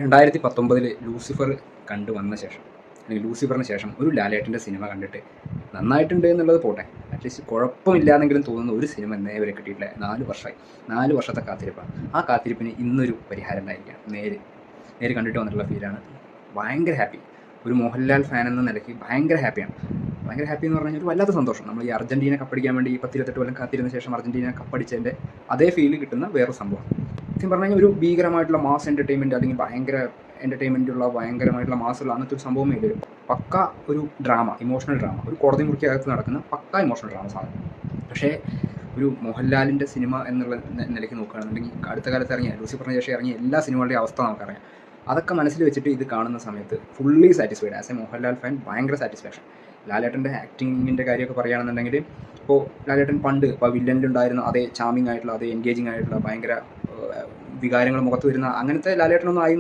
2019 Lucifer കണ്ടു വന്ന ശേഷം, അല്ലെങ്കിൽ ലൂസിഫറിന് ശേഷം ഒരു ലാലേട്ടൻ്റെ സിനിമ കണ്ടിട്ട് നന്നായിട്ടുണ്ട് എന്നുള്ളത് പോട്ടെ, അറ്റ്ലീസ്റ്റ് കുഴപ്പമില്ലാന്നെങ്കിലും തോന്നുന്ന ഒരു സിനിമ എന്നേ വരെ കിട്ടിയിട്ടില്ല. 4 വർഷമായി, 4 വർഷത്തെ കാത്തിരിപ്പാണ്. ആ കാത്തിരിപ്പിന് ഇന്നൊരു പരിഹാരം ഉണ്ടായിരിക്കുകയാണ്. നേര് കണ്ടിട്ട് വന്നിട്ടുള്ള ഫീലാണ്. ഭയങ്കര ഹാപ്പി. ഒരു മോഹൻലാൽ ഫാൻ എന്ന നിലയ്ക്ക് ഭയങ്കര ഹാപ്പിയാണ്. ഭയങ്കര ഹാപ്പി എന്ന് പറഞ്ഞാൽ ഒരു വല്ലാത്ത സന്തോഷം. നമ്മൾ ഈ അർജൻറ്റീന കപ്പടിക്കാൻ വേണ്ടി 10-28 കൊല്ലം കാത്തിരുന്ന ശേഷം അർജൻറ്റീന കപ്പടിച്ചതിൻ്റെ അതേ ഫീല് കിട്ടുന്ന വേറൊരു സംഭവം. സത്യം പറഞ്ഞു കഴിഞ്ഞാൽ ഒരു ഭീകരമായിട്ടുള്ള മാസ് എൻ്റർടൈൻമെൻറ്റ്, അല്ലെങ്കിൽ ഭയങ്കര എൻ്റർടൈൻമെൻറ്റുള്ള ഭയങ്കരമായിട്ടുള്ള മാസുള്ള അങ്ങനത്തെ ഒരു സംഭവമേ ഇല്ല. പക്ക ഒരു ഡ്രാമ, ഇമോഷണൽ ഡ്രാമ, ഒരു കോടതി മുറിക്കകത്ത് നടക്കുന്ന പക്ക ഇമോഷണൽ ഡ്രാമ സാധനം. പക്ഷേ ഒരു മോഹൻലാലിൻ്റെ സിനിമ എന്നുള്ള നിലയ്ക്ക് നോക്കുകയാണെന്നുണ്ടെങ്കിൽ അടുത്ത കാലത്ത് ഇറങ്ങിയ ലൂസിഫറിന് ശേഷം ഇറങ്ങിയ എല്ലാ സിനിമകളുടെയും അവസ്ഥ നമുക്കറിയാം. അതൊക്കെ മനസ്സിൽ വെച്ചിട്ട് ഇത് കാണുന്ന സമയത്ത് fully satisfied. As A Mohanlal fan ഭയങ്കര സാറ്റിസ്ഫാക്ഷൻ. ലാലേട്ടൻ്റെ ആക്ടിങ്ങിൻ്റെ കാര്യമൊക്കെ പറയുകയാണെന്നുണ്ടെങ്കിൽ, ഇപ്പോൾ ലാലേട്ടൻ പണ്ട് ഇപ്പോൾ വില്ലനിലുണ്ടായിരുന്ന അതേ ചാമിങ് ആയിട്ടുള്ള, അതേ എൻഗേജിങ് ആയിട്ടുള്ള, ഭയങ്കര വികാരങ്ങൾ മുഖത്ത് വരുന്ന അങ്ങനത്തെ ലാലേട്ടനൊന്നും ആയി